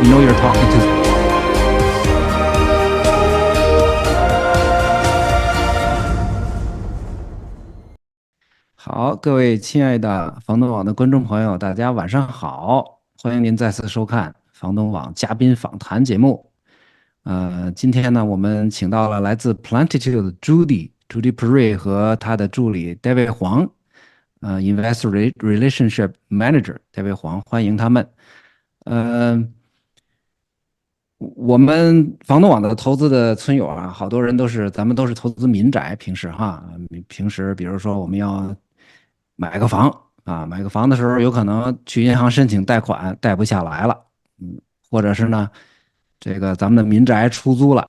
you know you're talking to. 好，各位亲爱的房东网的观众朋友，大家晚上好，欢迎您再次收看房东网嘉宾访谈节目。今天呢，我们请到了来自 Plentitude Judi Paré 和他的助理 David Huang， Investor Relationship Manager David Huang， 欢迎他们。我们房东网的投资的村友啊，好多人咱们都是投资民宅，平时比如说我们要买个房啊，买个房的时候有可能去银行申请贷款贷不下来了，或者是呢，这个咱们的民宅出租了，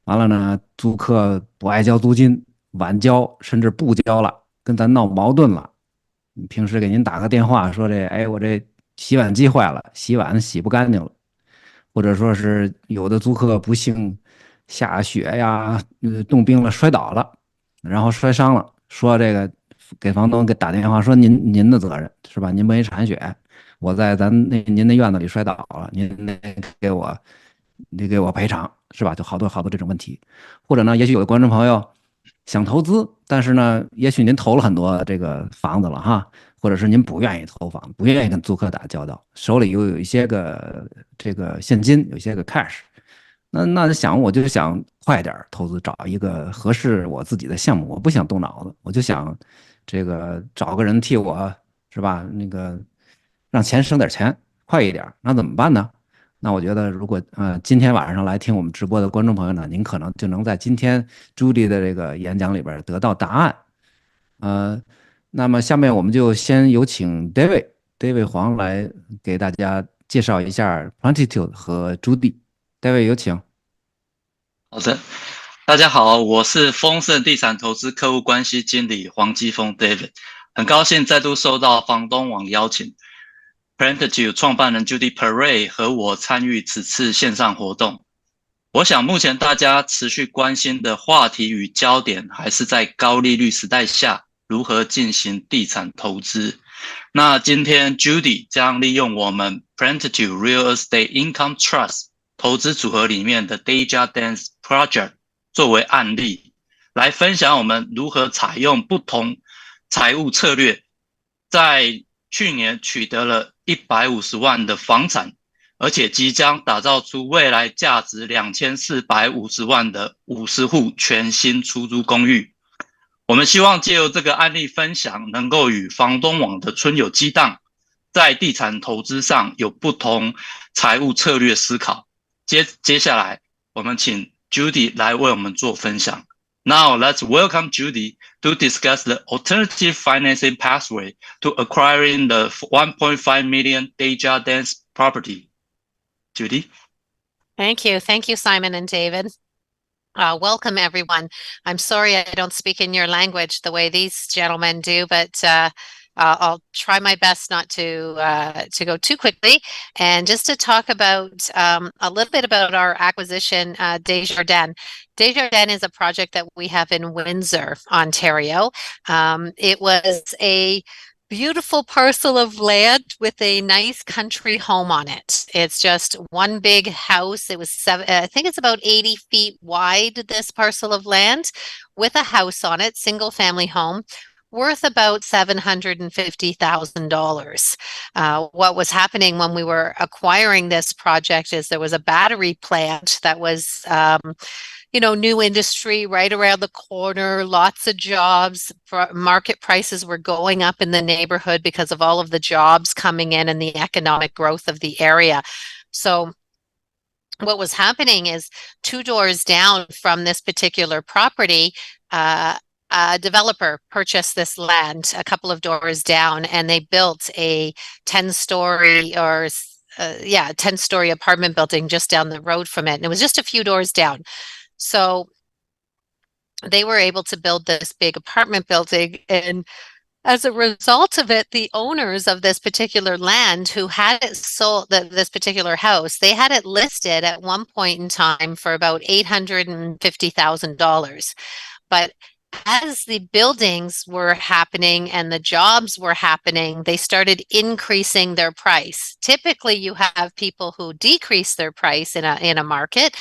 完了呢，租客不爱交租金，晚交甚至不交了，跟咱闹矛盾了。平时给您打个电话说我这洗碗机坏了，洗碗洗不干净了。或者说是有的租客不幸下雪呀，冻冰了摔倒了，然后摔伤了，说这个给房东打电话说您的责任是吧？您没铲雪，我在您的院子里摔倒了，您给我赔偿是吧？就好多这种问题。或者呢，也许有的观众朋友想投资，但是呢，也许您投了很多这个房子了哈。或者是您不愿意投房，不愿意跟租客打交道，手里又有一些个这个现金，有一些个 cash， 我就想快点投资，找一个合适我自己的项目，我不想动脑子，我就想这个找个人替我是吧？那个让钱省点钱，快一点，那怎么办呢？那我觉得，如果今天晚上来听我们直播的观众朋友呢，您可能就能在今天Judi的这个演讲里边得到答案。那么下面我们就先有请 David 黄来给大家介绍一下 Plentitude 和 Judi。David 有请。好的，大家好，我是丰盛地产投资客户关系经理黄基峰 David， 很高兴再度受到房东网邀请 ，Plentitude 创办人 Judi Paré 和我参与此次线上活动。我想目前大家持续关心的话题与焦点还是在高利率时代下如何进行地产投资。那今天 Judi 将利用我们 Plentitude Real Estate Income Trust 投资组合里面的 Desjardins Project 作为案例，来分享我们如何采用不同财务策略，在去年取得了150万的房产，而且即将打造出未来价值2450万的50户全新出租公寓。我们希望借由这个案例分享，能够与房东网的村友激荡，在地产投资上有不同财务策略思考。接下来，我们请 Judi 来为我们做分享。Now let's welcome Judi to discuss the alternative financing pathway to acquiring the 1.5 million Desjardins property. Judi? Thank you, Simon and David. Welcome, everyone. I'm sorry I don't speak in your language the way these gentlemen do, but I'll try my best not to go too quickly. And just to talk about a little bit about our acquisition, Desjardins. Desjardins is a project that we have in Windsor, Ontario. It was a beautiful parcel of land with a nice country home on it. It's just one big house. It was I think it's about 80 feet wide, this parcel of land, with a house on it, single family home, worth about $750,000. What was happening when we were acquiring this project is there was a battery plant that was new industry right around the corner, lots of jobs. Market prices were going up in the neighborhood because of all of the jobs coming in and the economic growth of the area. So what was happening is 2 doors down from this particular property, a developer purchased this land a couple of doors down, and they built a 10-story 10-story apartment building just down the road from it. And it was just a few doors down. So they were able to build this big apartment building, and as a result of it, the owners of this particular land who had it sold, this particular house, they had it listed at one point in time for about $850,000. But as the buildings were happening and the jobs were happening, they started increasing their price. Typically, you have people who decrease their price in a market.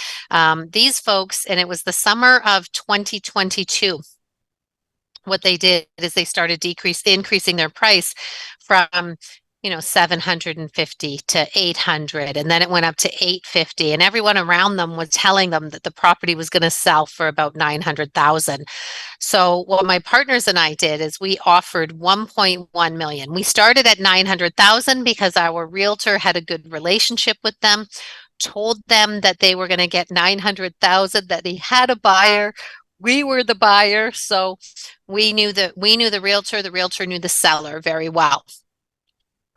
These folks, and it was the summer of 2022, what they did is they started increasing their price from 750 to 800, and then it went up to 850, and everyone around them was telling them that the property was going to sell for about 900,000. So what my partners and I did is we offered 1.1 million. We started at 900,000 because our realtor had a good relationship with them, told them that they were going to get 900,000, that he had a buyer. We were the buyer, so we knew the realtor knew the seller very well.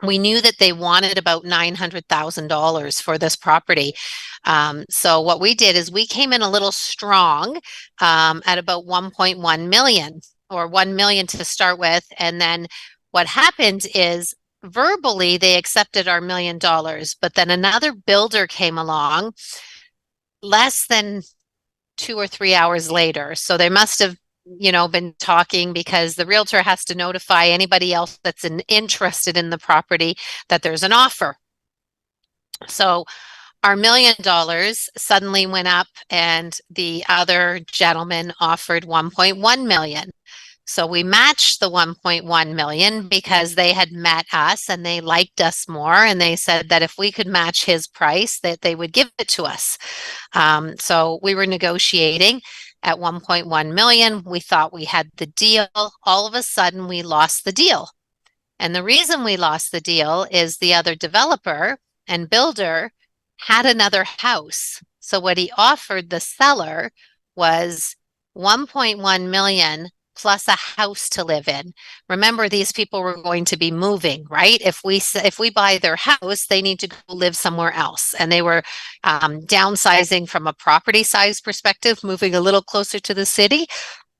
We knew that they wanted about $900,000 for this property. So what we did is we came in a little strong at about 1.1 million, or 1 million to start with. And then what happened is verbally they accepted our $1 million, but then another builder came along less than 2 or 3 hours later. So they must have been talking, because the realtor has to notify anybody else that's interested in the property that there's an offer. So our $1 million suddenly went up, and the other gentleman offered 1.1 million. So we matched the 1.1 million because they had met us and they liked us more, and they said that if we could match his price, that they would give it to us. So we were negotiating at 1.1 million. We thought we had the deal. All of a sudden, we lost the deal. And the reason we lost the deal is the other developer and builder had another house. So what he offered the seller was 1.1 million plus a house to live in. Remember, these people were going to be moving, right? If we buy their house, they need to go live somewhere else. And they were downsizing from a property size perspective, moving a little closer to the city.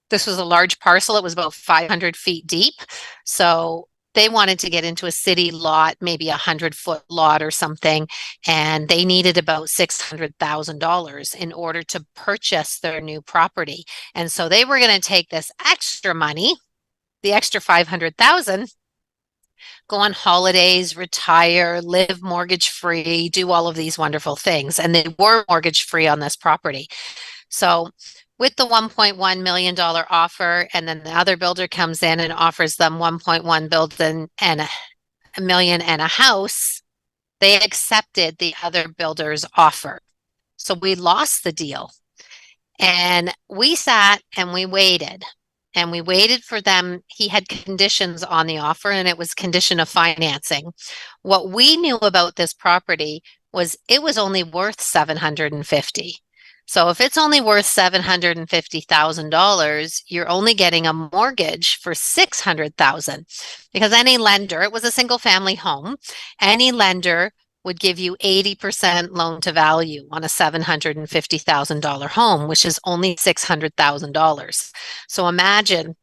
This was a large parcel. It was about 500 feet deep. So they wanted to get into a city lot, maybe 100-foot lot or something, and they needed about $600,000 in order to purchase their new property. And so they were going to take this extra money, the extra $500,000, go on holidays, retire, live mortgage-free, do all of these wonderful things. And they were mortgage-free on this property. So with the $1.1 million offer, and then the other builder comes in and offers them 1.1 building and a million and a house, they accepted the other builder's offer. So we lost the deal. And we sat and we waited. And we waited for them. He had conditions on the offer, and it was condition of financing. What we knew about this property was it was only worth $750,000. So if it's only worth $750,000, you're only getting a mortgage for $600,000, because any lender, it was a single family home, any lender would give you 80% loan to value on a $750,000 home, which is only $600,000. So imagine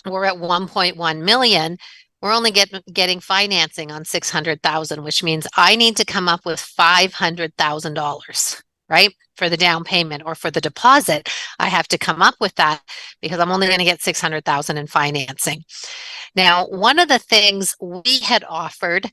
we're at 1.1 million. We're only getting financing on 600,000, which means I need to come up with $500,000. Right? For the down payment or for the deposit, I have to come up with that, because I'm only going to get 600,000 in financing. Now, one of the things we had offered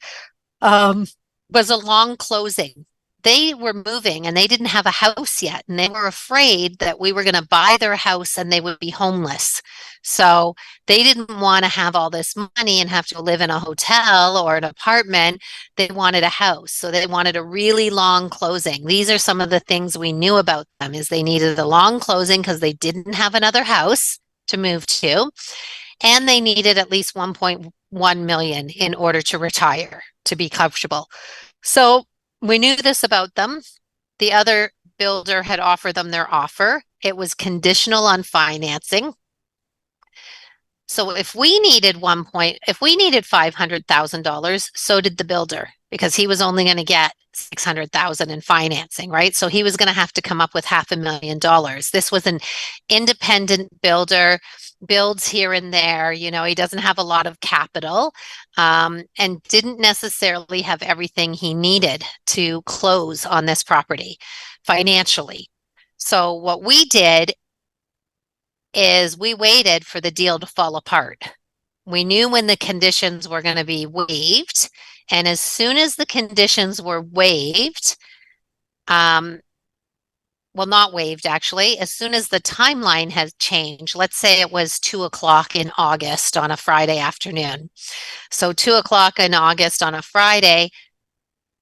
was a long closing. They were moving and they didn't have a house yet, and they were afraid that we were going to buy their house and they would be homeless. So they didn't want to have all this money and have to live in a hotel or an apartment. They wanted a house. So they wanted a really long closing. These are some of the things we knew about them, is they needed a long closing because they didn't have another house to move to. And they needed at least 1.1 million in order to retire, to be comfortable. So we knew this about them. The other builder had offered them their offer. It was conditional on financing. So if we needed $500,000, so did the builder, because he was only going to get 600,000 in financing, right? So he was going to have to come up with $500,000. This was an independent builder, builds here and there, he doesn't have a lot of capital, and didn't necessarily have everything he needed to close on this property financially. So what we did is we waited for the deal to fall apart. We knew when the conditions were going to be waived, and as soon as the conditions were waived, well, not waived actually, as soon as the timeline has changed, let's say it was 2 o'clock in August on a Friday afternoon. So 2 o'clock in August on a Friday,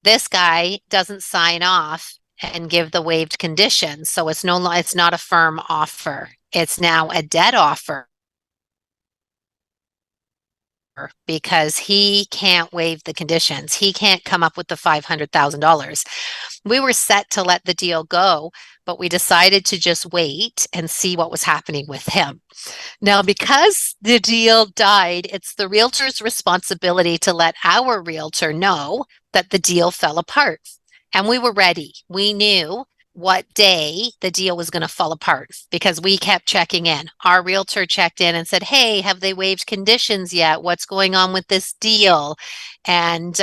this guy doesn't sign off and give the waived conditions. So it's not a firm offer. It's now a dead offer because he can't waive the conditions. He can't come up with the $500,000. We were set to let the deal go, but we decided to just wait and see what was happening with him. Now, because the deal died, it's the realtor's responsibility to let our realtor know that the deal fell apart. And we were ready. We knew what day the deal was going to fall apart because we kept checking in. Our realtor checked in and said, hey, have they waived conditions yet? What's going on with this deal? And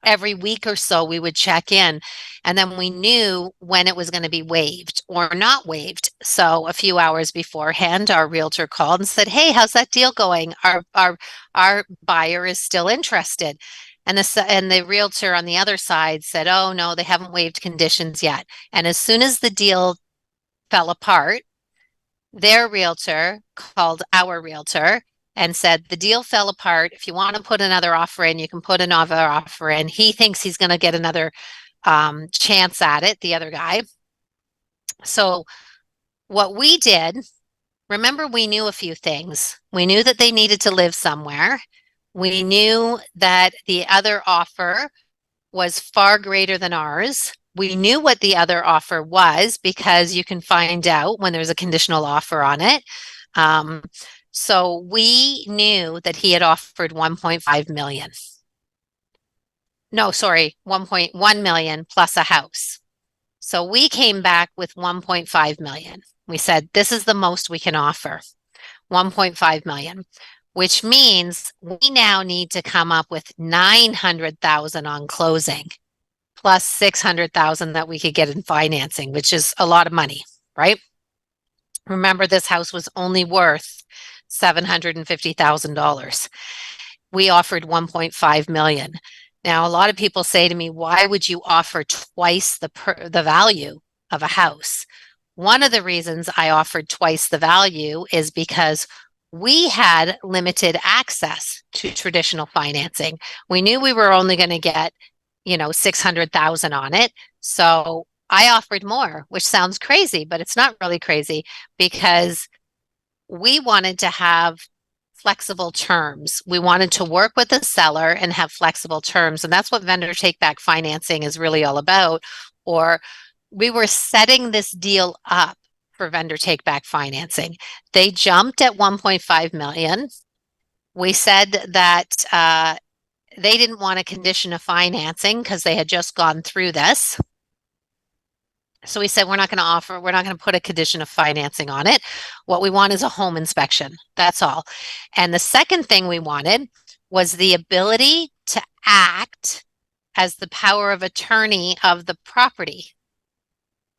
every week or so we would check in, and then we knew when it was going to be waived or not waived. So a few hours beforehand, our realtor called and said, hey, how's that deal going? Our buyer is still interested. And the realtor on the other side said, oh, no, they haven't waived conditions yet. And as soon as the deal fell apart, their realtor called our realtor and said, the deal fell apart. If you want to put another offer in, you can put another offer in. He thinks he's going to get another chance at it, the other guy. So what we did, remember, we knew a few things. We knew that they needed to live somewhere. We knew that the other offer was far greater than ours. We knew what the other offer was because you can find out when there's a conditional offer on it. So we knew that he had offered 1.5 million. No, sorry, 1.1 million plus a house. So we came back with 1.5 million. We said, this is the most we can offer, 1.5 million. Which means we now need to come up with 900,000 on closing, plus 600,000 that we could get in financing, which is a lot of money, right? Remember, this house was only worth $750,000. We offered 1.5 million. Now, a lot of people say to me, why would you offer twice the value of a house? One of the reasons I offered twice the value is because we had limited access to traditional financing. We knew we were only going to get, 600,000 on it. So I offered more, which sounds crazy, but it's not really crazy because we wanted to have flexible terms. We wanted to work with the seller and have flexible terms. And that's what vendor take-back financing is really all about. Or we were setting this deal up for vendor take-back financing. They jumped at 1.5 million. We said that they didn't want a condition of financing because they had just gone through this. So we said, we're not going to put a condition of financing on it. What we want is a home inspection. That's all. And the second thing we wanted was the ability to act as the power of attorney of the property.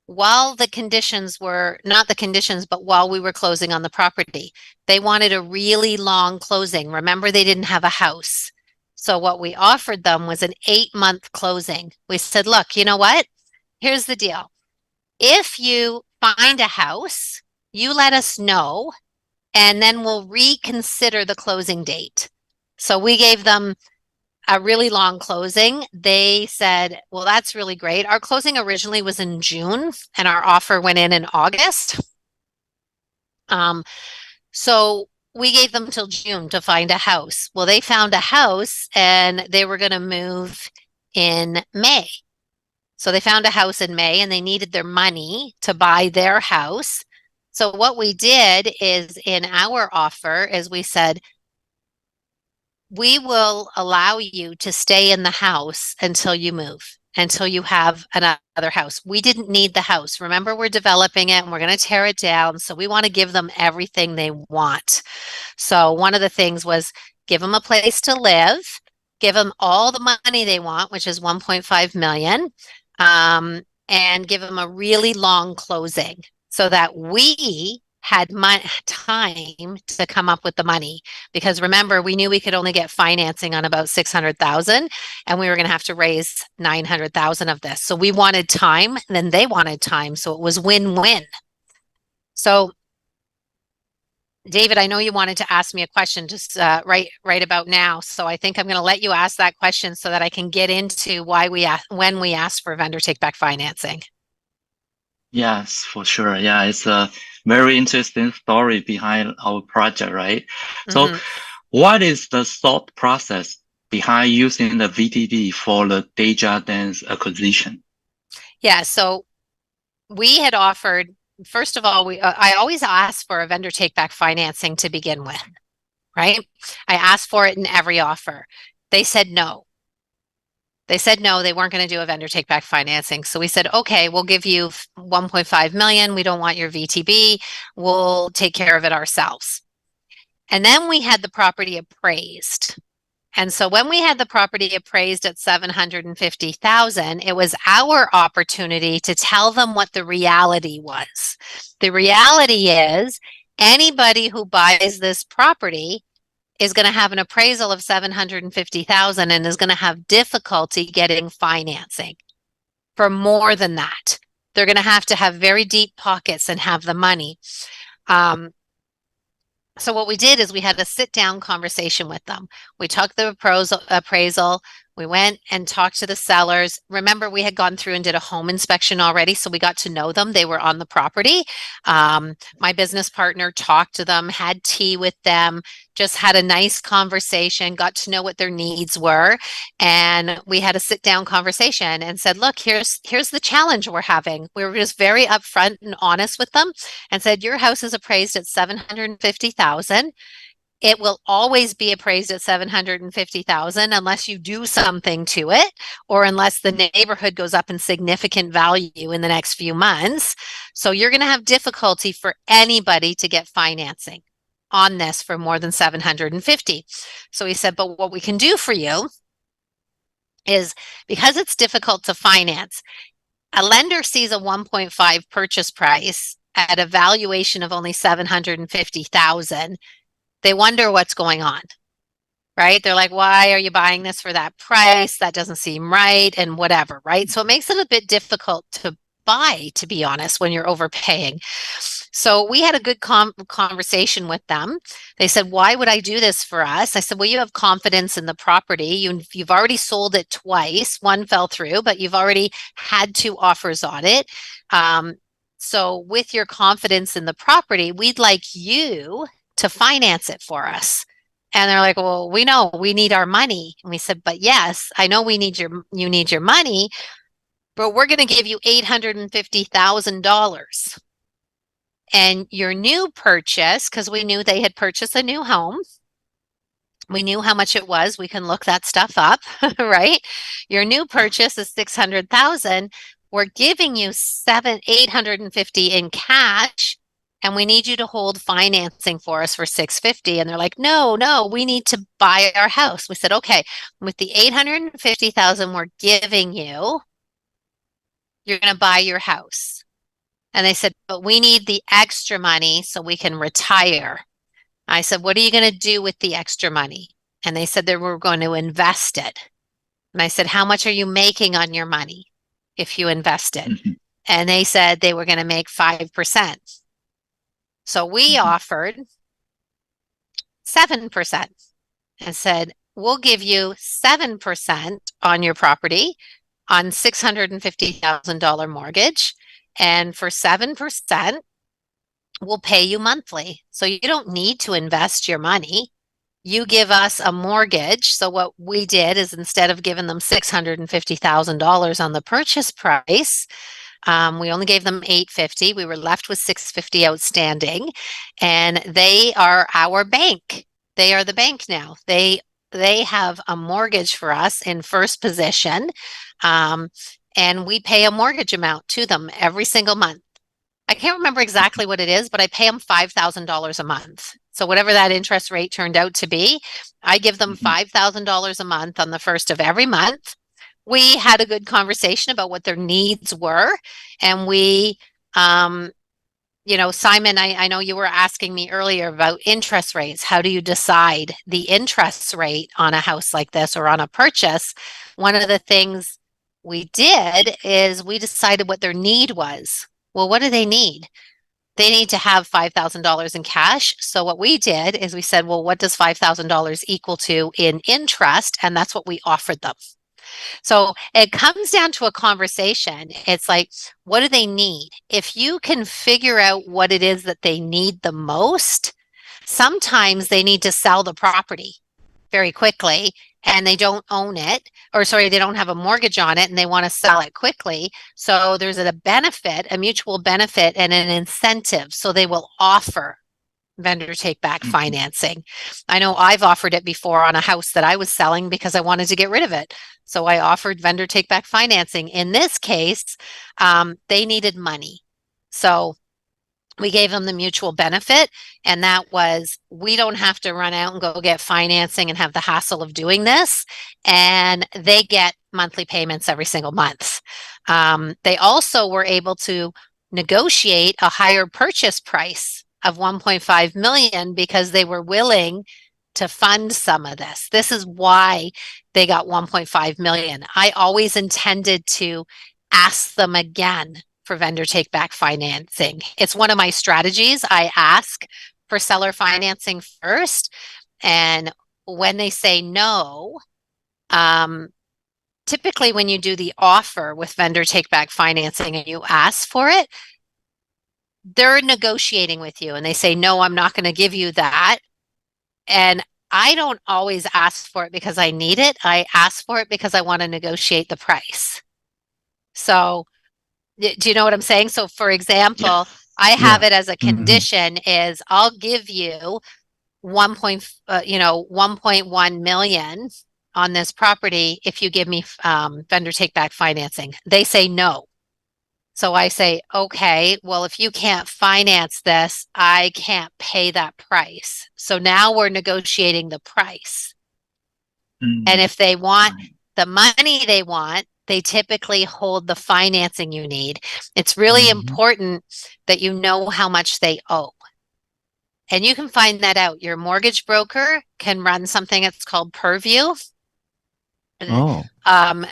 While the conditions were, not the conditions, but while we were closing on the property, they wanted a really long closing. Remember, they didn't have a house. So what we offered them was an 8-month closing. We said, look, you know what? Here's the deal. If you find a house, you let us know, and then we'll reconsider the closing date. So we gave them a really long closing. They said, well, that's really great. Our closing originally was in June and our offer went in August. So we gave them till June to find a house. Well, they found a house and they were going to move in May. So they found a house in May and they needed their money to buy their house. So what we did is in our offer is we said, we will allow you to stay in the house until you move, until you have another house. We didn't need the house. Remember, we're developing it and we're going to tear it down. So we want to give them everything they want. So one of the things was give them a place to live, give them all the money they want, which is 1.5 million, and give them a really long closing so that we had time to come up with the money, because remember, we knew we could only get financing on about 600,000, and we were going to have to raise 900,000 of this. So we wanted time, and then they wanted time. So it was win-win. So David, I know you wanted to ask me a question just right about now. So I think I'm going to let you ask that question so that I can get into when we ask for vendor take-back financing. Yes, for sure. Yeah, it's a very interesting story behind our project, right? So what is the thought process behind using the VTD for the Desjardins acquisition? Yeah, so we had offered, first of all, I always ask for a vendor take-back financing to begin with, right? I asked for it in every offer. They said no. They said no, they weren't going to do a vendor take-back financing. So we said, okay, we'll give you 1.5 million. We don't want your VTB. We'll take care of it ourselves. And then we had the property appraised. And so when we had the property appraised at 750,000, it was our opportunity to tell them what the reality was. The reality is anybody who buys this property is going to have an appraisal of 750,000 and is going to have difficulty getting financing for more than that. They're going to have very deep pockets and have the money. So what we did is we had a sit-down conversation with them. We took the appraisal. We went and talked to the sellers. Remember, we had gone through and did a home inspection already, so we got to know them. They were on the property. My business partner talked to them, had tea with them, just had a nice conversation, got to know what their needs were. And we had a sit-down conversation and said, look, here's the challenge we're having. We were just very upfront and honest with them and said, your house is appraised at 750,000. It will always be appraised at 750,000 unless you do something to it, or unless the neighborhood goes up in significant value in the next few months. So you're going to have difficulty for anybody to get financing on this for more than 750. So he said, but what we can do for you is, because it's difficult to finance, a lender sees a 1.5 purchase price at a valuation of only 750,000. They wonder what's going on, right? They're like, why are you buying this for that price? That doesn't seem right, and whatever, right? So it makes it a bit difficult to buy, to be honest, when you're overpaying. So we had a good conversation with them. They said, why would I do this for us? I said, well, you have confidence in the property. You've already sold it twice. One fell through, but you've already had 2 offers on it. So with your confidence in the property, we'd like you to finance it for us. And they're like, well, we know we need our money. And we said, but yes, I know you need your money, but we're going to give you $850,000. And your new purchase, because we knew they had purchased a new home. We knew how much it was. We can look that stuff up, right? Your new purchase is 600,000. We're giving you 850 in cash. And we need you to hold financing for us for 650. And they're like, no, we need to buy our house. We said, okay, with the 850,000 we're giving you, you're going to buy your house. And they said, but we need the extra money so we can retire. I said, what are you going to do with the extra money? And they said they were going to invest it. And I said, how much are you making on your money if you invest it? And they said they were going to make 5%. So we offered 7% and said, we'll give you 7% on your property on $650,000 mortgage. And for 7%, we'll pay you monthly. So you don't need to invest your money. You give us a mortgage. So what we did is, instead of giving them $650,000 on the purchase price, we only gave them $850. We were left with $650 outstanding, and they are our bank. They are the bank now. They have a mortgage for us in first position, and we pay a mortgage amount to them every single month. I can't remember exactly what it is, but I pay them $5,000 a month. So whatever that interest rate turned out to be, I give them $5,000 a month on the first of every month. We had a good conversation about what their needs were, and we Simon, I know you were asking me earlier about interest rates. How do you decide the interest rate on a house like this or on a purchase? One of the things we did is we decided what their need was. Well, what do they need? They need to have $5,000 in cash. So what we did is we said, well, what does $5,000 equal to in interest? And that's what we offered them. So it comes down to a conversation. It's like, what do they need? If you can figure out what it is that they need the most, sometimes they need to sell the property very quickly and they don't own it, or sorry, they don't have a mortgage on it and they want to sell it quickly. So there's a benefit, a mutual benefit and an incentive. So they will offer vendor take back financing. I know I've offered it before on a house that I was selling because I wanted to get rid of it. So I offered vendor take back financing. In this case, they needed money. So we gave them the mutual benefit, and that was, we don't have to run out and go get financing and have the hassle of doing this. And they get monthly payments every single month. They also were able to negotiate a higher purchase price of 1.5 million because they were willing to fund some of this. This is why they got 1.5 million. I always intended to ask them again for vendor take back financing. It's one of my strategies. I ask for seller financing first. And when they say no, typically when you do the offer with vendor take back financing and you ask for it, they're negotiating with you and they say, no, I'm not going to give you that. And I don't always ask for it because I need it. I ask for it because I want to negotiate the price. So do you know what I'm saying? So for example, I have it as a condition is I'll give you 1.1 million on this property if you give me vendor take back financing. They say no. So I say, okay, well, if you can't finance this, I can't pay that price. So now we're negotiating the price. And if they want the money they want, they typically hold the financing you need. It's really important that you know how much they owe. And you can find that out. Your mortgage broker can run something that's called Purview.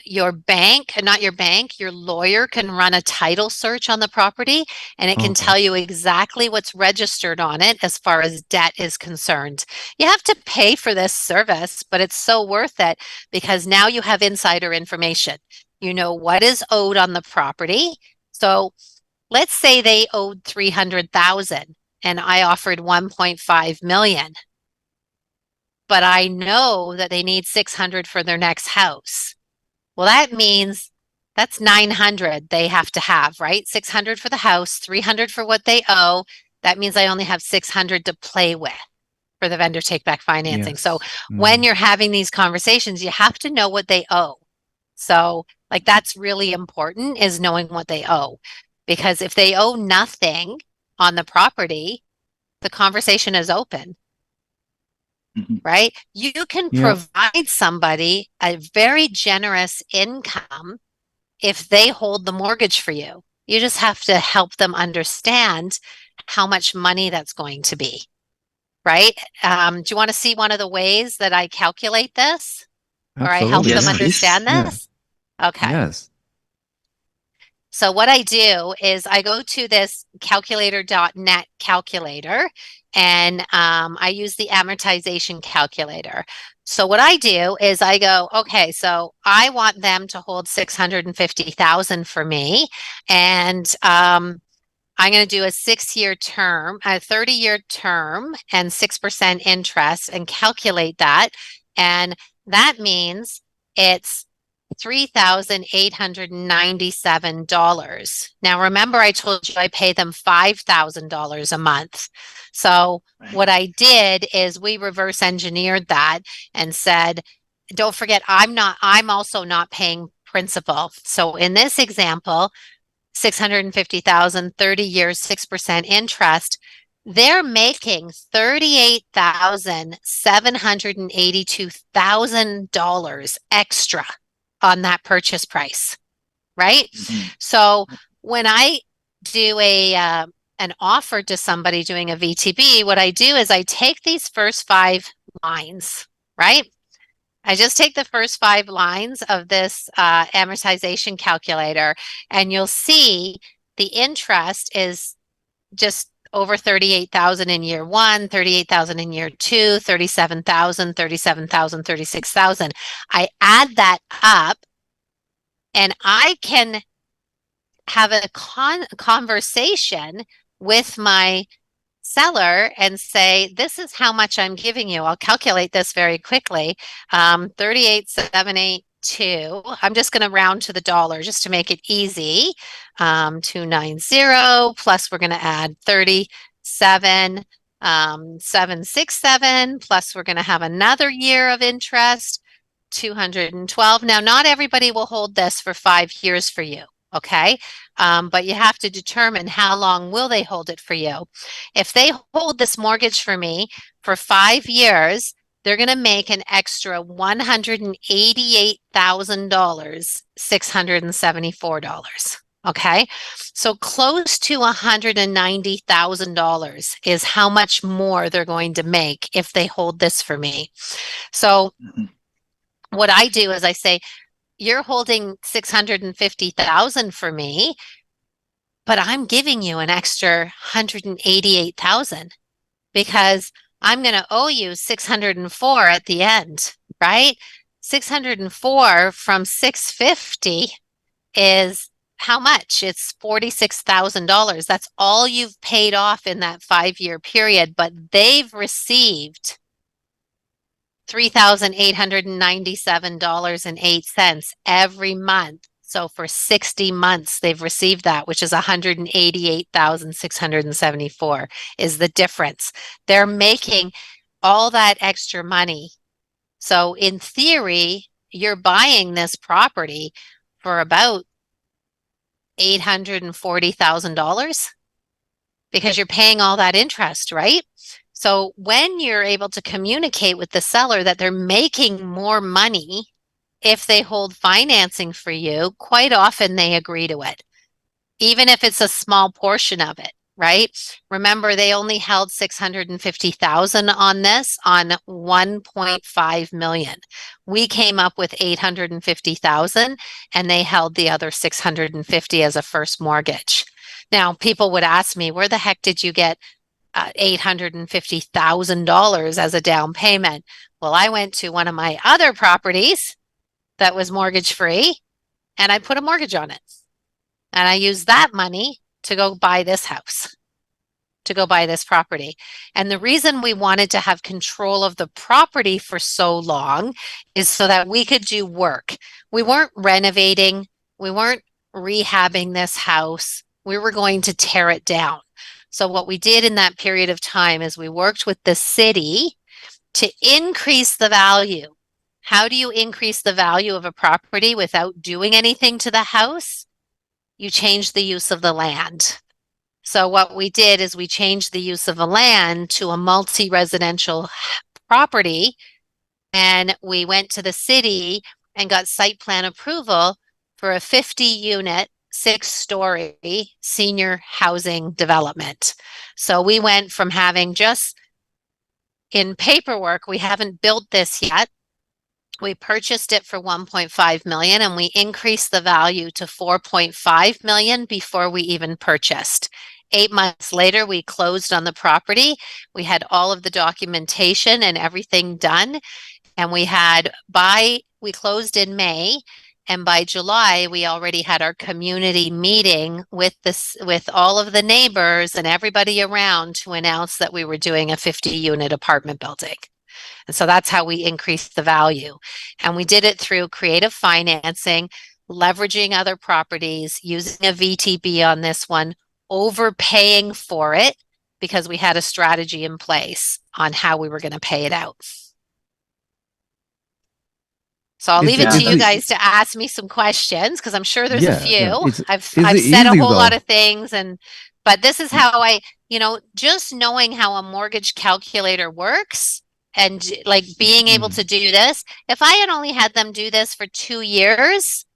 Your bank, not your bank, your lawyer can run a title search on the property and it can tell you exactly what's registered on it as far as debt is concerned. You have to pay for this service, but it's so worth it because now you have insider information. You know what is owed on the property. So let's say they owed 300,000 and I offered 1.5 million. But I know that they need 600 for their next house. Well, that means that's 900 they have to have, right? 600 for the house, 300 for what they owe. That means I only have 600 to play with for the vendor take back financing. Yes. So when you're having these conversations, you have to know what they owe. So like that's really important is knowing what they owe. Because if they owe nothing on the property, the conversation is open. Right? You can provide somebody a very generous income if they hold the mortgage for you. You just have to help them understand how much money that's going to be. Right? Do you want to see one of the ways that I calculate this? Absolutely. Or I help them understand this? Yeah. Okay. Yes. So what I do is I go to this calculator.net calculator and I use the amortization calculator. So what I do is I go, okay, so I want them to hold 650,000 for me. And I'm going to do a 6-year term, a 30-year term and 6% interest and calculate that. And that means it's $3,897. Now, remember, I told you I pay them $5,000 a month. So what I did is we reverse engineered that and said, don't forget, I'm also not paying principal. So in this example, 650,000, 30 years, 6% interest, they're making $38,782,000 extra on that purchase price, right? So when I do a an offer to somebody doing a VTB, what I do is I take these first 5 lines, right? I just take the first 5 lines of this amortization calculator, and you'll see the interest is just over 38,000 in year 1, 38,000 in year 2, 37,000, 37,000, 36,000. I add that up, and I can have a conversation with my seller and say, this is how much I'm giving you. I'll calculate this very quickly. 38,782. I'm just going to round to the dollar just to make it easy. 290 plus we're going to add 37,767 plus we're going to have another year of interest, 212. Now, not everybody will hold this for 5 years for you. Okay. But you have to determine how long will they hold it for you. If they hold this mortgage for me for 5 years, they're going to make an extra $188,000, $674. Okay. So close to $190,000 is how much more they're going to make if they hold this for me. So what I do is I say, you're holding $650,000 for me, but I'm giving you an extra $188,000 because I'm going to owe you $604 at the end, right? $604 from $650 is how much? It's $46,000. That's all you've paid off in that 5-year period, but they've received $3,897.08 every month. So for 60 months, they've received that, which is $188,674 is the difference. They're making all that extra money. So in theory, you're buying this property for about $840,000 because you're paying all that interest, right? So when you're able to communicate with the seller that they're making more money if they hold financing for you, quite often they agree to it, even if it's a small portion of it, right? Remember, they only held $650,000 on this on $1.5 million. We came up with $850,000 and they held the other $650,000 as a first mortgage. Now, people would ask me, where the heck did you get $850,000 as a down payment? Well, I went to one of my other properties that was mortgage free and I put a mortgage on it. And I used that money to go buy this house, to go buy this property. And the reason we wanted to have control of the property for so long is so that we could do work. We weren't renovating. We weren't rehabbing this house. We were going to tear it down. So what we did in that period of time is we worked with the city to increase the value. How do you increase the value of a property without doing anything to the house? You change the use of the land. So what we did is we changed the use of the land to a multi-residential property, and we went to the city and got site plan approval for a 50-unit 6-story senior housing development. So we went from having just in paperwork, we haven't built this yet. We purchased it for $1.5 million and we increased the value to $4.5 million before we even purchased. 8 months later, we closed on the property. We had all of the documentation and everything done. And we closed in May. And by July, we already had our community meeting with all of the neighbors and everybody around to announce that we were doing a 50-unit apartment building. And so that's how we increased the value. And we did it through creative financing, leveraging other properties, using a VTB on this one, overpaying for it because we had a strategy in place on how we were going to pay it out. So I'll leave it to you guys to ask me some questions because I'm sure there's a few. I've said a whole lot of things, but this is how just knowing how a mortgage calculator works and like being able to do this. If I had only had them do this for 2 years,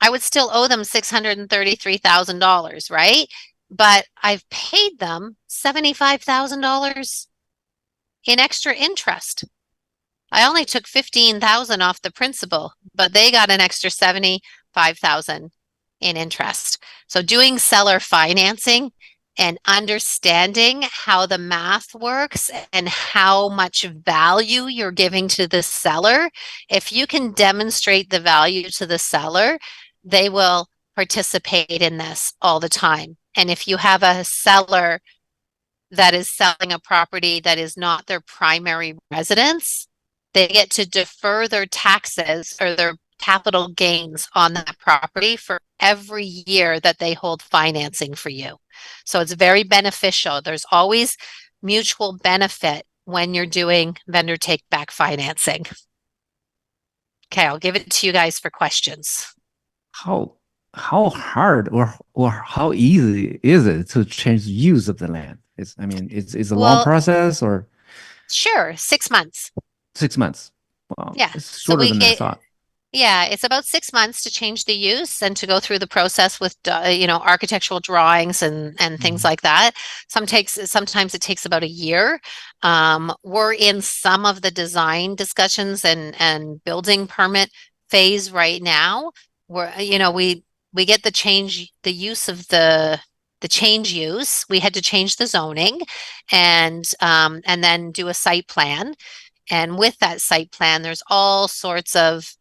I would still owe them $633,000, right? but I've paid them $75,000 in extra interest. I only took $15,000 off the principal, but they got an extra $75,000 in interest. So doing seller financing and understanding how the math works and how much value you're giving to the seller, if you can demonstrate the value to the seller, they will participate in this all the time. And if you have a seller that is selling a property that is not their primary residence, they get to defer their taxes or their capital gains on that property for every year that they hold financing for you. So it's very beneficial. There's always mutual benefit when you're doing vendor take back financing. Okay, I'll give it to you guys for questions. How hard or how easy is it to change the use of the land? It's a long process, or? Sure, 6 months. 6 months. Wow. Yeah. It's shorter than I thought. Yeah, it's about 6 months to change the use and to go through the process with architectural drawings and things like that. Sometimes it takes about a year. We're in some of the design discussions and building permit phase right now, where we get the use of the change use. We had to change the zoning and then do a site plan. And with that site plan, there's all sorts of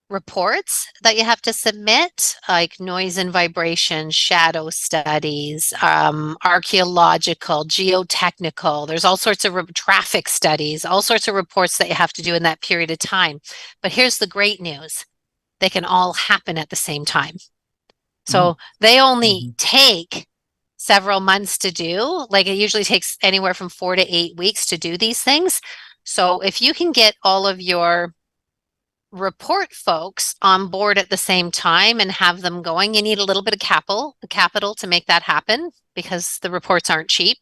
reports that you have to submit, like noise and vibration, shadow studies, archaeological, geotechnical. There's all sorts of traffic studies, all sorts of reports that you have to do in that period of time. But here's the great news. They can all happen at the same time. So they only take several months to do. Like, it usually takes anywhere from 4 to 8 weeks to do these things. So if you can get all of your report folks on board at the same time and have them going, you need a little bit of capital to make that happen, because the reports aren't cheap.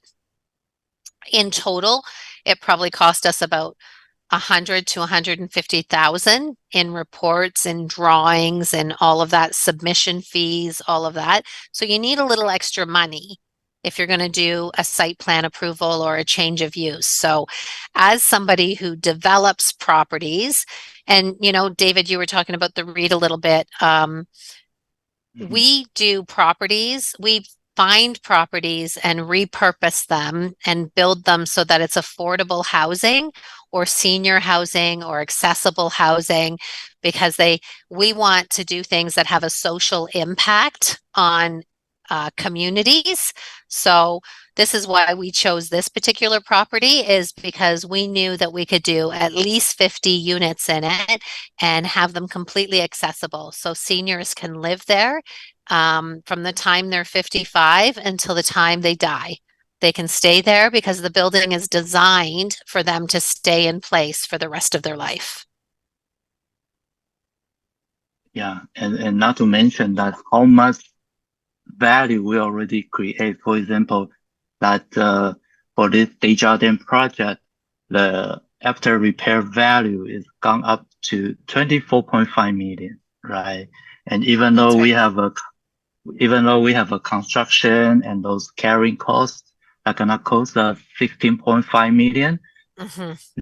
In total, it probably cost us about $100,000 to $150,000 in reports and drawings and all of that, submission fees, all of that. So you need a little extra money if you're going to do a site plan approval or a change of use. So as somebody who develops properties, and David, you were talking about the REIT a little bit. We do properties. We find properties and repurpose them and build them so that it's affordable housing or senior housing or accessible housing, because we want to do things that have a social impact on communities. So this is why we chose this particular property, is because we knew that we could do at least 50 units in it and have them completely accessible. So seniors can live there from the time they're 55 until the time they die. They can stay there because the building is designed for them to stay in place for the rest of their life. Yeah, and not to mention that how much value we already create. For example, that for this Desjardins project, the after repair value is gone up to 24.5 million, right? And even though we have a construction and those carrying costs that gonna cost us 16.5 million,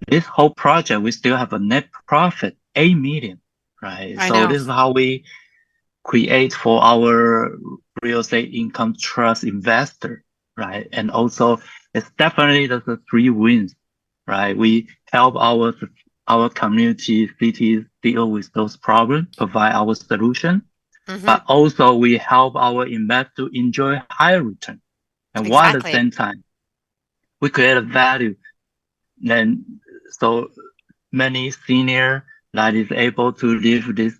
this whole project we still have a net profit 8 million, right? So this is how we create for our real estate income trust investor, right? And also it's definitely the 3 wins, right? We help our community, cities deal with those problems, provide our solution, but also we help our investor enjoy higher return. And while at the same time, we create a value. Then so many senior that is able to live this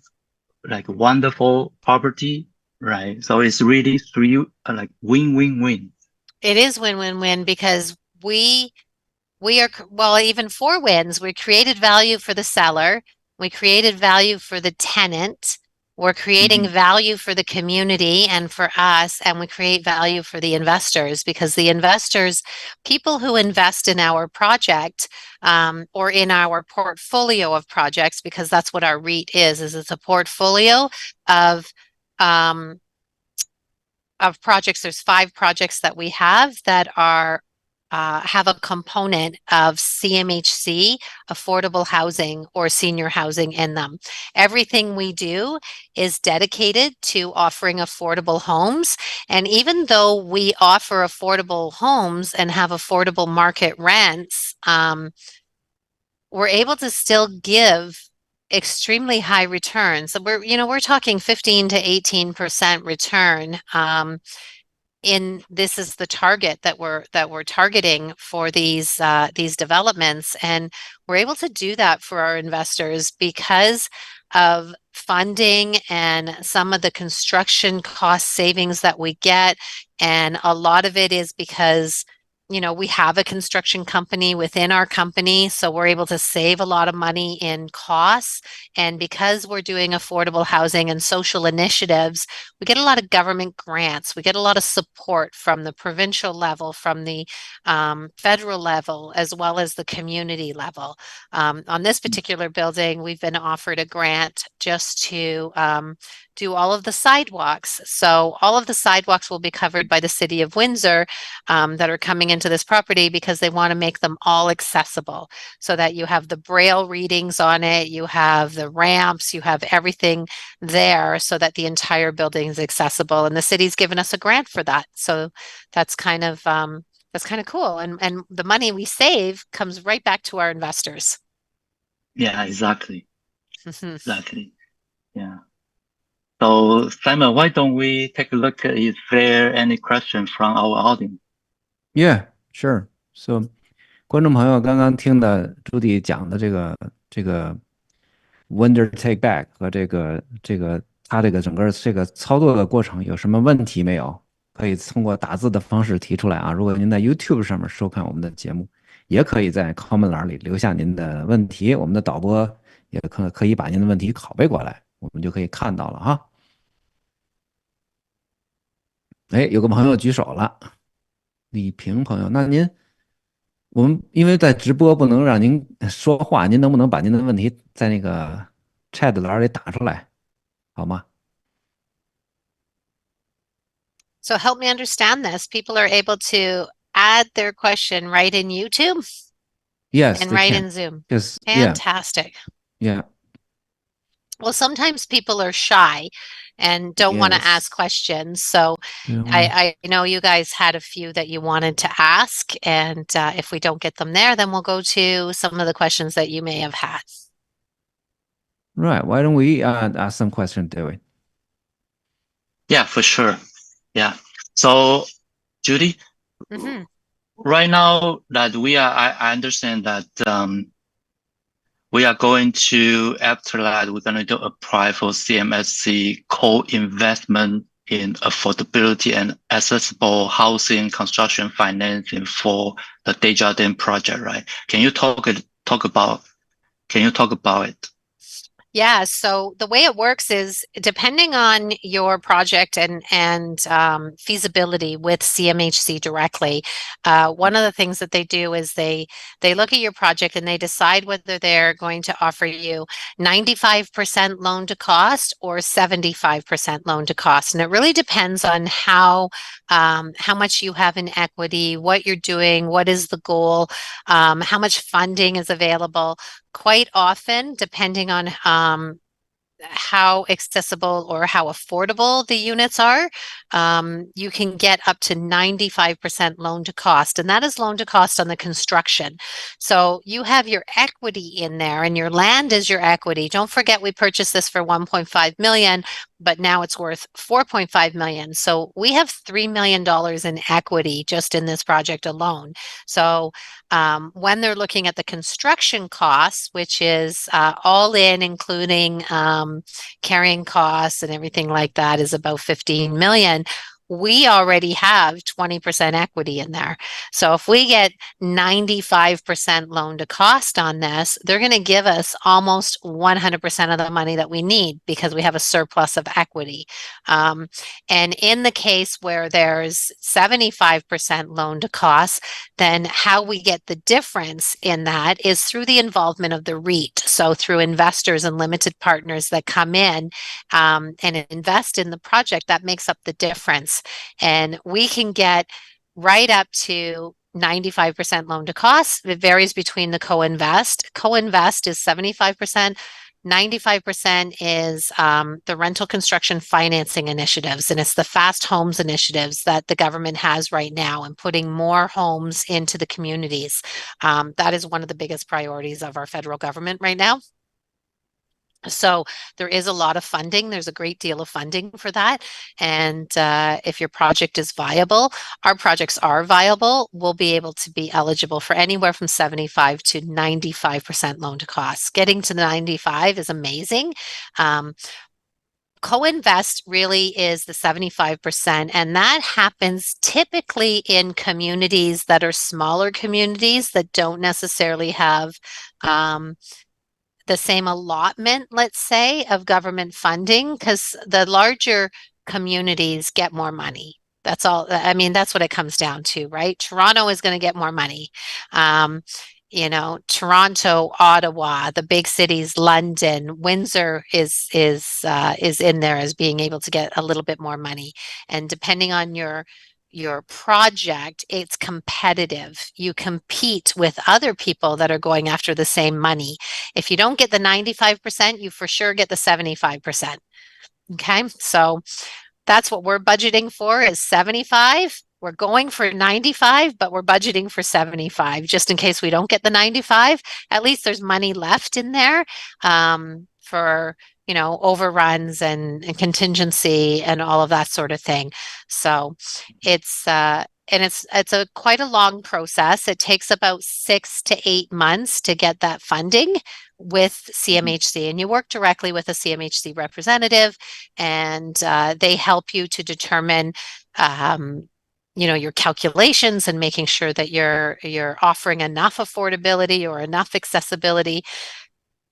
like wonderful property, right? So it's really 3 like win-win-win. It is win-win-win, because we are, well, even 4 wins. We created value for the seller. We created value for the tenant. We're creating value for the community and for us, and we create value for the investors, because the investors, people who invest in our project or in our portfolio of projects, because that's what our REIT is it's a portfolio of projects, there's 5 projects that we have that are have a component of CMHC, affordable housing, or senior housing in them. Everything we do is dedicated to offering affordable homes. And even though we offer affordable homes and have affordable market rents, we're able to still give extremely high returns. So we're talking 15 to 18% return. This is the target that we're targeting for these developments, and we're able to do that for our investors because of funding and some of the construction cost savings that we get. And a lot of it is because we have a construction company within our company, so we're able to save a lot of money in costs. And because we're doing affordable housing and social initiatives, we get a lot of government grants. We get a lot of support from the provincial level, from the federal level, as well as the community level. On this particular building, we've been offered a grant just to do all of the sidewalks. So all of the sidewalks will be covered by the City of Windsor that are coming into this property because they want to make them all accessible so that you have the Braille readings on it, you have the ramps, you have everything there so that the entire building is accessible. And the city's given us a grant for that. So that's kind of cool. And the money we save comes right back to our investors. Yeah, exactly. Exactly. Yeah. So Simon, why don't we take a look at is there any question from our audience? Yeah, sure. So 观众朋友刚刚听的朱迪讲的这个 Wonder Take Back 和他这个整个这个操作的过程有什么问题没有？可以通过打字的方式提出来啊。如果您在 YouTube 上面收看我们的节目，也可以在 comment 栏里留下您的问题，我们的导播也可以把您的问题拷贝过来，我们就可以看到了哈。哎，有个朋友举手了，李平朋友，那我们因为在直播不能让您说话，您能不能把您的问题在那个 chat 栏里打出来，好吗？ So help me understand this. People are able to add their question right in YouTube? Yes, and they right can. in Zoom. Just, Fantastic. Yeah. Well, sometimes people are shy and don't want to Yes. ask questions. So Yeah. I know you guys had a few that you wanted to ask. And if we don't get them there, then we'll go to some of the questions that you may have had. Right. Why don't we ask some questions, David? Yeah, for sure. Yeah. So, Judi, right now that I understand that we are going to, after that, we're going to apply for CMHC co-investment in affordability and accessible housing construction financing for the Desjardins project, right? Can you talk about it? Yeah, so the way it works is depending on your project and feasibility with CMHC directly, one of the things that they do is they look at your project and they decide whether they're going to offer you 95% loan to cost or 75% loan to cost. And it really depends on how much you have in equity, what you're doing, what is the goal, how much funding is available. Quite often, depending on how accessible or how affordable the units are, you can get up to 95% loan to cost, and that is loan to cost on the construction. So you have your equity in there, and your land is your equity. Don't forget, we purchased this for $1.5 million, but now it's worth $4.5 million. So we have $3 million in equity just in this project alone. So when they're looking at the construction costs, which is all in, including carrying costs and everything like that, is about $15 million. We already have 20% equity in there. So if we get 95% loan to cost on this, they're going to give us almost 100% of the money that we need because we have a surplus of equity. And in the case where there's 75% loan to cost, then how we get the difference in that is through the involvement of the REIT. So through investors and limited partners that come in and invest in the project, that makes up the difference. and we can get right up to 95% loan to cost. It varies between the co-invest. Co-invest is 75%. 95% is the rental construction financing initiatives, and it's the fast homes initiatives that the government has right now and putting more homes into the communities. That is one of the biggest priorities of our federal government right now. So there is a lot of funding. There's a great deal of funding for that. And if your project is viable, our projects are viable, we'll be able to be eligible for anywhere from 75 to 95% loan to cost. Getting to the 95 is amazing. Co-invest really is the 75%, and that happens typically in communities that are smaller communities that don't necessarily have the same allotment, let's say, of government funding, because the larger communities get more money. That's all. I mean, that's what it comes down to, right? Toronto is going to get more money. Toronto, Ottawa, the big cities, London, Windsor is in there as being able to get a little bit more money. And depending on your project, it's competitive. You compete with other people that are going after the same money. If you don't get the 95%, you for sure get the 75%. Okay, so that's what we're budgeting for is 75. We're going for 95, but we're budgeting for 75 just in case we don't get the 95. At least there's money left in there for overruns and contingency and all of that sort of thing. So it's a quite a long process. It takes about 6 to 8 months to get that funding with CMHC, and you work directly with a CMHC representative, and they help you to determine your calculations and making sure that you're offering enough affordability or enough accessibility.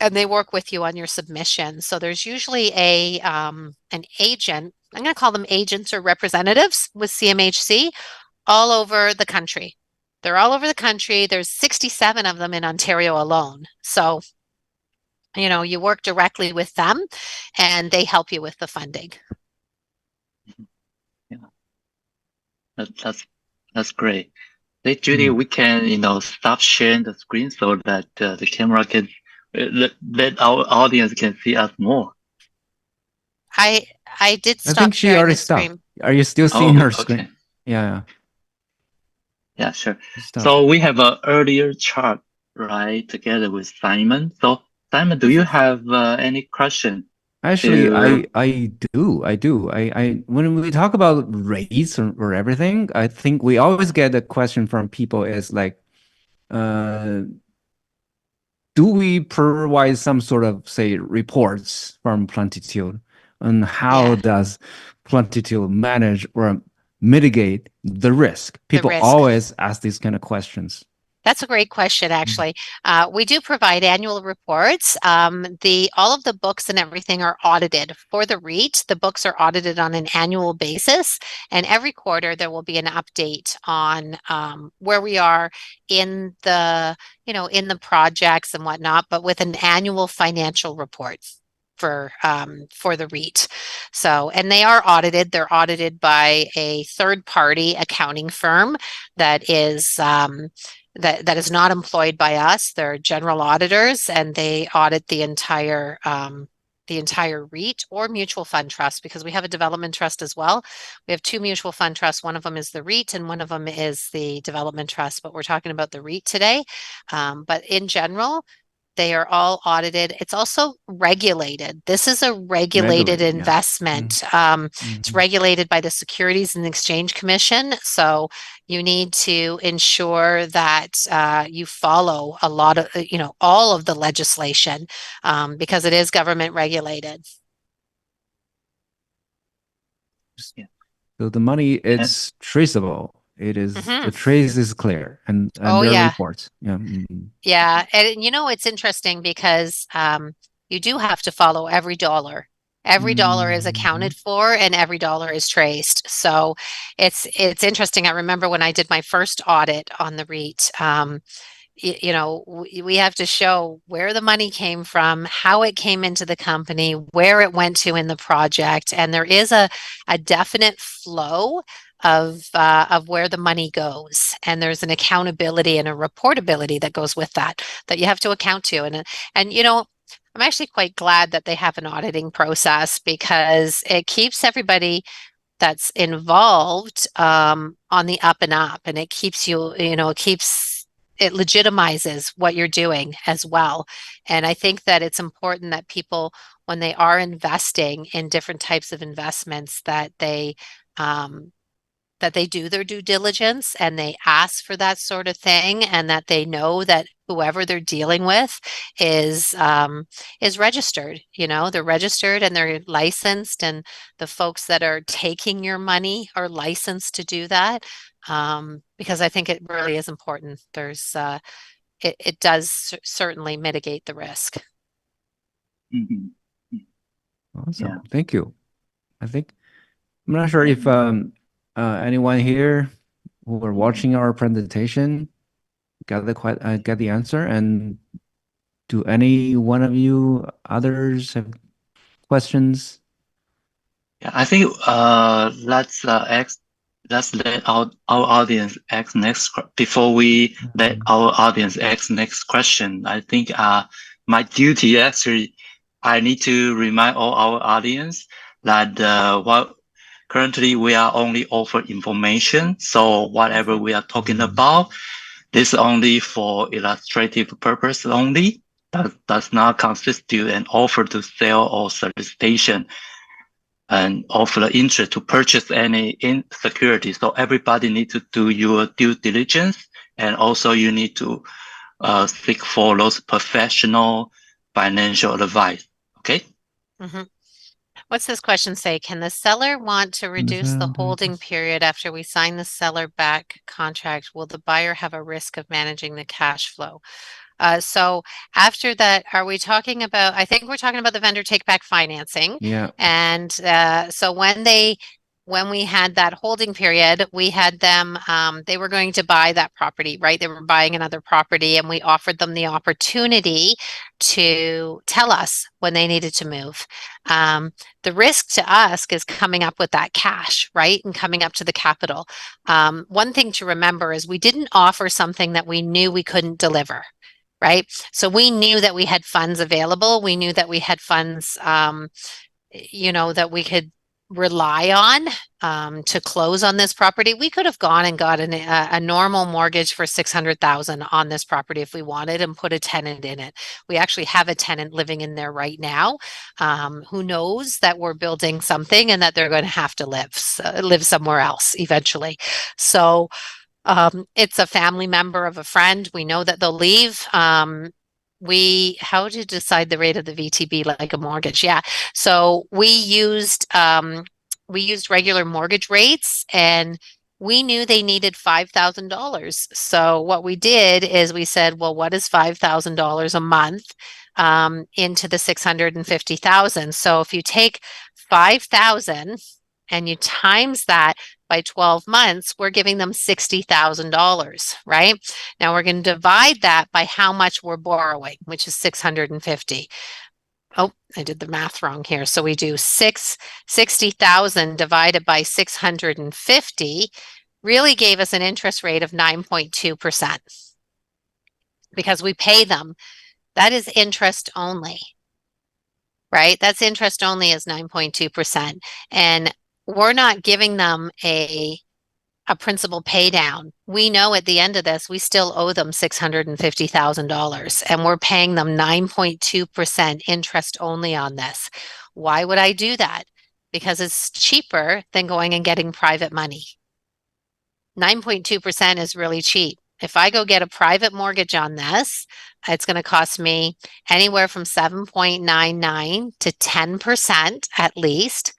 And they work with you on your submission. So there's usually an agent. I'm going to call them agents or representatives with CMHC all over the country. They're all over the country. There's 67 of them in Ontario alone. So, you work directly with them and they help you with the funding. Yeah, that's great. Hey, Judi, we can, stop sharing the screen so that the camera can let our audience can see us more. I did stop I think she already stopped. screen. Are you still seeing her screen? Okay. Yeah, sure. So we have an earlier chart, right, together with Simon. So Simon, do you have any question? Actually, I do. When we talk about rates or everything, I think we always get a question from people is like, do we provide some sort of, say, reports from Plentitude? And how does Plentitude manage or mitigate the risk? People always ask these kind of questions. That's a great question, actually. We do provide annual reports. All of the books and everything are audited for the REIT. The books are audited on an annual basis, and every quarter there will be an update on where we are in the projects and whatnot, but with an annual financial report for the REIT. So, and they are audited. They're audited by a third-party accounting firm that is that is not employed by us. They're general auditors, and they audit the entire REIT or mutual fund trust, because we have a development trust as well. We have 2 mutual fund trusts. One of them is the REIT and one of them is the development trust, but we're talking about the REIT today. But in general, they are all audited. It's also regulated. This is a regulated investment. It's regulated by the Securities and Exchange Commission. So you need to ensure that you follow a lot of, all of the legislation because it is government regulated. So the money, it's traceable. It is the trace is clear, and there are reports. Yeah, and it's interesting because you do have to follow every dollar. Every dollar is accounted for, and every dollar is traced. So it's interesting. I remember when I did my first audit on the REIT. we have to show where the money came from, how it came into the company, where it went to in the project, and there is a definite flow of where the money goes, and there's an accountability and a reportability that goes with that you have to account to, and I'm actually quite glad that they have an auditing process, because it keeps everybody that's involved on the up and up, and it keeps it legitimizes what you're doing as well. And I think that it's important that people, when they are investing in different types of investments, that they do their due diligence and they ask for that sort of thing, and that they know that whoever they're dealing with is registered. They're registered and they're licensed, and the folks that are taking your money are licensed to do that. Because I think it really is important. It does certainly mitigate the risk. Awesome. Yeah. Thank you. I'm not sure if anyone here who are watching our presentation got the answer, and do any one of you others have questions? Yeah, I think let's let our audience ask next before we let our audience ask next question. I think my duty, actually, I need to remind all our audience that what currently we are only offer information. So whatever we are talking about, this is only for illustrative purpose only. That does not constitute an offer to sell or solicitation and offer the interest to purchase any security. So everybody needs to do your due diligence, and also you need to seek for those professional financial advice. Okay. Mm-hmm. What's this question say? Can the seller want to reduce the holding period after we sign the seller back contract? Will the buyer have a risk of managing the cash flow? So after that, are we talking about, I think we're talking about the vendor take back financing. Yeah. And so when we had that holding period, we had them, they were going to buy that property, right? They were buying another property, and we offered them the opportunity to tell us when they needed to move. The risk to us is coming up with that cash, right? And coming up to the capital. One thing to remember is we didn't offer something that we knew we couldn't deliver. Right. So we knew that we had funds available. We knew that we had funds, that we could rely on to close on this property. We could have gone and got a normal mortgage for $600,000 on this property if we wanted, and put a tenant in it. We actually have a tenant living in there right now, who knows that we're building something and that they're going to have to live somewhere else eventually. So it's a family member of a friend. We know that they'll leave. How to decide the rate of the VTB like a mortgage? Yeah. So we used regular mortgage rates, and we knew they needed $5,000. So what we did is we said, well, what is $5,000 a month into the $650,000? So if you take 5,000 and you times that by 12 months, we're giving them $60,000, right? Now we're going to divide that by how much we're borrowing, which is 650. Oh, I did the math wrong here. So we do 60,000 divided by 650 really gave us an interest rate of 9.2%, because we pay them. That is interest only, right? That's interest only is 9.2%. And we're not giving them a principal pay down. We know at the end of this, we still owe them $650,000, and we're paying them 9.2% interest only on this. Why would I do that? Because it's cheaper than going and getting private money. 9.2% is really cheap. If I go get a private mortgage on this, it's going to cost me anywhere from 7.99 to 10% at least,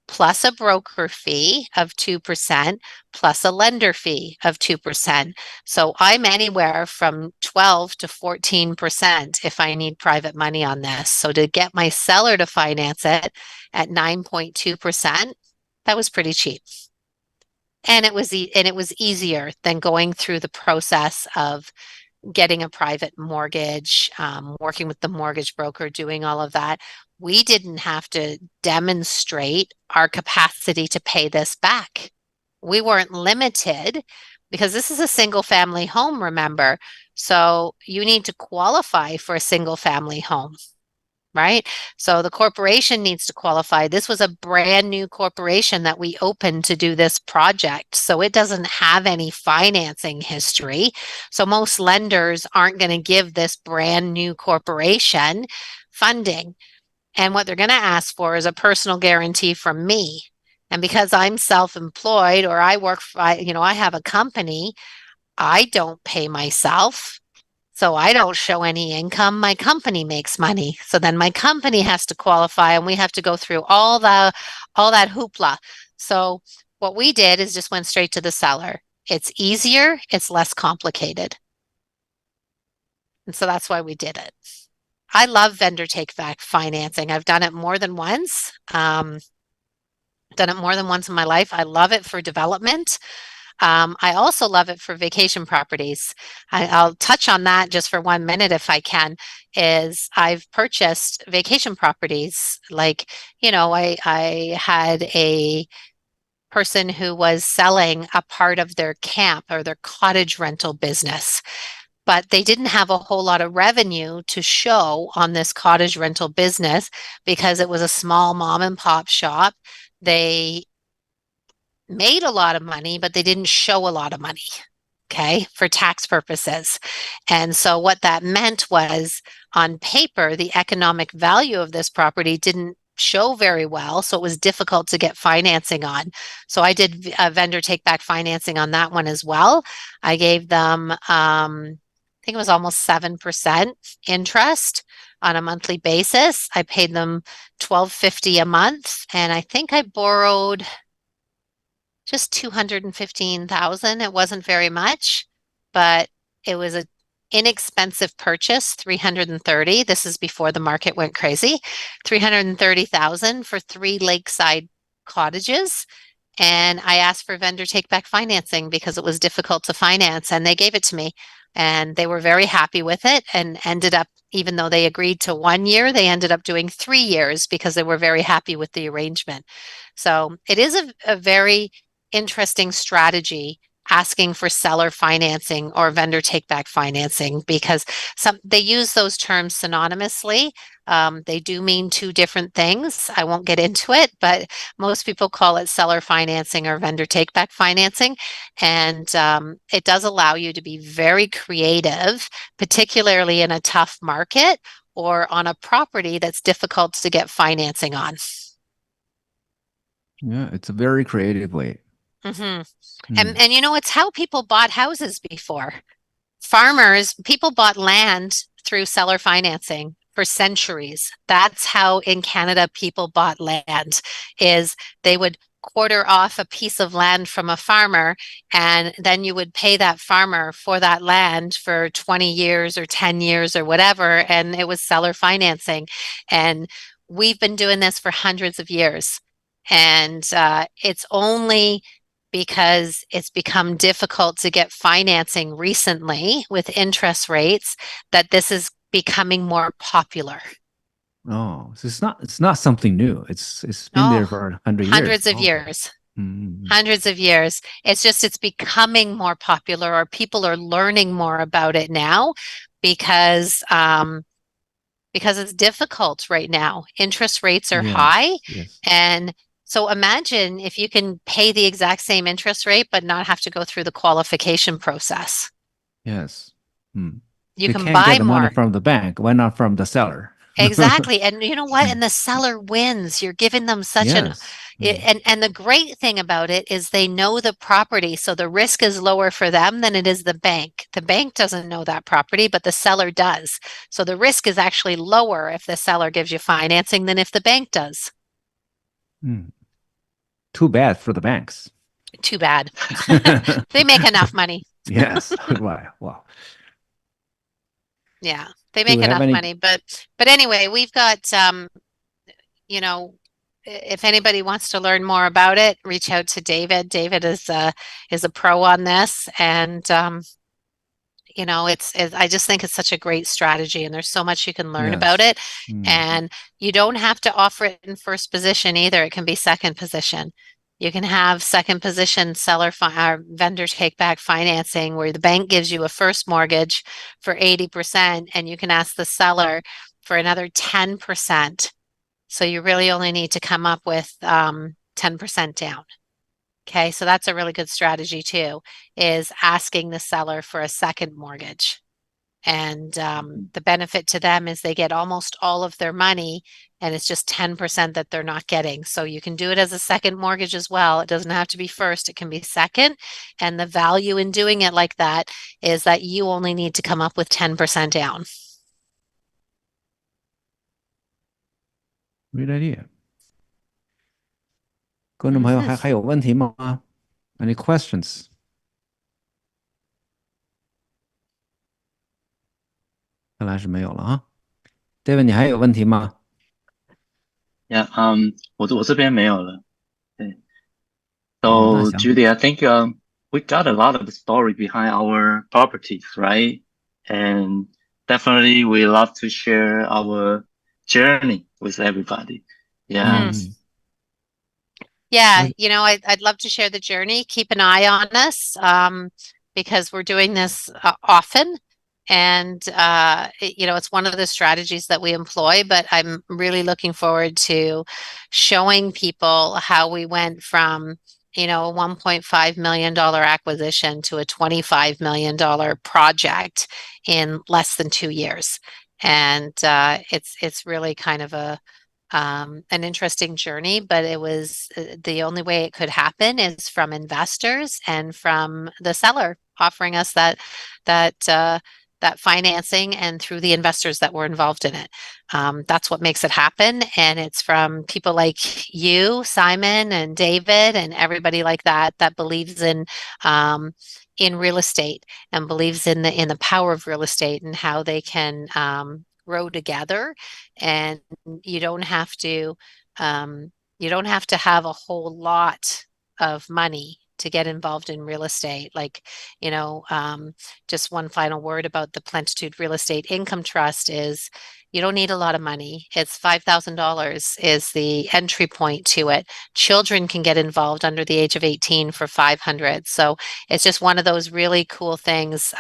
plus a broker fee of 2%, plus a lender fee of 2%. So I'm anywhere from 12 to 14% if I need private money on this. So to get my seller to finance it at 9.2%, that was pretty cheap. And it was easier than going through the process of getting a private mortgage, working with the mortgage broker, doing all of that. We didn't have to demonstrate our capacity to pay this back. We weren't limited because this is a single family home, remember? So you need to qualify for a single family home, right? So the corporation needs to qualify. This was a brand new corporation that we opened to do this project. So it doesn't have any financing history. So most lenders aren't going to give this brand new corporation funding. And what they're going to ask for is a personal guarantee from me. And because I'm self-employed or I work for, I have a company, I don't pay myself. So I don't show any income. My company makes money. So then my company has to qualify and we have to go through all that hoopla. So what we did is just went straight to the seller. It's easier, it's less complicated. And so that's why we did it. I love vendor take-back financing. I've done it more than once. Done it more than once in my life. I love it for development. I also love it for vacation properties. I'll touch on that just for 1 minute if I can, is I've purchased vacation properties. Like, I had a person who was selling a part of their camp or their cottage rental business, but they didn't have a whole lot of revenue to show on this cottage rental business because it was a small mom and pop shop. They made a lot of money, but they didn't show a lot of money, okay, for tax purposes. And so what that meant was on paper, the economic value of this property didn't show very well. So it was difficult to get financing on. So I did a vendor take back financing on that one as well. I gave them, I think it was almost 7% interest on a monthly basis. I paid them $1,250 a month. And I think I borrowed just $215,000. It wasn't very much, but it was an inexpensive purchase, $330,000. This is before the market went crazy. $330,000 for 3 lakeside cottages. And I asked for vendor take back financing because it was difficult to finance, and they gave it to me. And they were very happy with it and ended up, even though they agreed to 1 year, they ended up doing 3 years because they were very happy with the arrangement. So it is a very interesting strategy, asking for seller financing or vendor take back financing, because they use those terms synonymously. They do mean 2 different things. I won't get into it, but most people call it seller financing or vendor take back financing. And it does allow you to be very creative, particularly in a tough market or on a property that's difficult to get financing on. Yeah, it's a very creative way. Mm-hmm. And it's how people bought houses before. People bought land through seller financing for centuries. That's how in Canada people bought land, is they would quarter off a piece of land from a farmer, and then you would pay that farmer for that land for 20 years or 10 years or whatever, and it was seller financing. And we've been doing this for hundreds of years. And it's only because it's become difficult to get financing recently with interest rates that this is becoming more popular. Oh, so it's not something new. It's been there for 100 years. Hundreds of years. Mm-hmm. Hundreds of years. It's becoming more popular, or people are learning more about it now because it's difficult right now. Interest rates are high. Yes. And so imagine if you can pay the exact same interest rate, but not have to go through the qualification process. Yes. You can can't buy get the more money from the bank. Why not from the seller? Exactly. And you know what? And the seller wins. You're giving them such and the great thing about it is they know the property. So the risk is lower for them than it is the bank. The bank doesn't know that property, but the seller does. So the risk is actually lower if the seller gives you financing than if the bank does. Too bad for the banks. Too bad. They make enough money. Yes. Wow. Yeah, they make enough money. But anyway, we've got, if anybody wants to learn more about it, reach out to David. David is a pro on this. And, you know, I just think it's such a great strategy, and there's so much you can learn Yes. about it. And you don't have to offer it in first position either. It can be second position. You can have second position seller or vendor take back financing where the bank gives you a first mortgage for 80% and you can ask the seller for another 10%. So you really only need to come up with 10% down. Okay, so that's a really good strategy too, is asking the seller for a second mortgage. And the benefit to them is they get almost all of their money, and it's just 10% that they're not getting. So you can do it as a second mortgage as well. It doesn't have to be first, it can be second. And the value in doing it like that is that you only need to come up with 10% down. Great idea. 观众朋友还有问题吗？ Any questions? 看来是没有了啊。David， 你还有问题吗？ Yeah, 我这边没有了。对。So Judi, I think we got a lot of story behind our properties, right? And definitely we love to share our journey with everybody. Yeah. Yeah, you know, I'd love to share the journey. Keep an eye on us because we're doing this often. And, you know, it's one of the strategies that we employ, but I'm really looking forward to showing people how we went from, you know, a $1.5 million acquisition to a $25 million project in less than 2 years. And it's really kind of an interesting journey, but it was the only way it could happen is from investors and from the seller offering us that financing and through the investors that were involved in it. That's what makes it happen. And it's from people like you, Simon and David and everybody like that believes in real estate and believes in the power of real estate and how they can grow together. And you don't have to have a whole lot of money to get involved in real estate. Like, you know, just one final word about the Plentitude Real Estate Income Trust is you don't need a lot of money. It's $5,000 is the entry point to it. Children can get involved under the age of 18 for $500. So it's just one of those really cool things.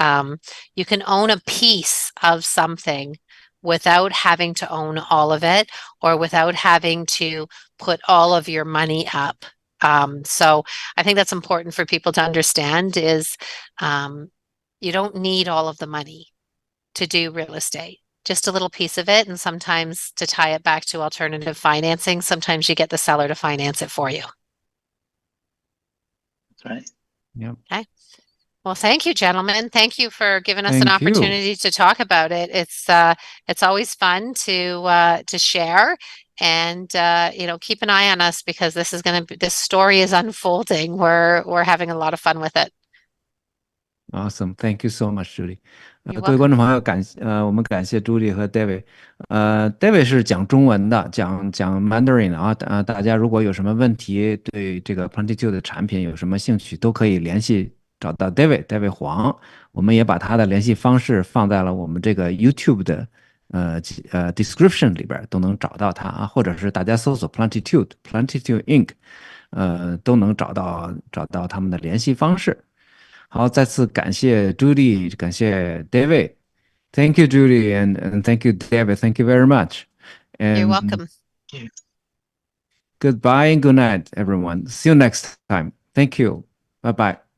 You can own a piece of something without having to own all of it or without having to put all of your money up. So I think that's important for people to understand is you don't need all of the money to do real estate, just a little piece of it. And sometimes to tie it back to alternative financing, sometimes you get the seller to finance it for you. That's right. Yep. Okay. Well, thank you, gentlemen. Thank you for giving us an opportunity to talk about it. It's always fun to share, and you know, keep an eye on us because this story is unfolding. We're having a lot of fun with it. Awesome, thank you so much, Judi. You're 各位 welcome. 观众朋友，我们感谢 Judi 和 David。David 是讲中文的，讲 Mandarin 啊。大家如果有什么问题，对这个 Plentitude 的产品有什么兴趣，都可以找到 David 黄。我们也把他的联系方式放在了我们这个 YouTube 的description 里边，都能找到他啊。或者是大家搜索 Plentitude Inc， 都能找到他们的联系方式。好，再次感谢 Judi， 感谢 David。Thank you, Judi, and thank you, David. Thank you very much. And You're welcome. Goodbye and good night, everyone. See you next time. Thank you. Bye-bye.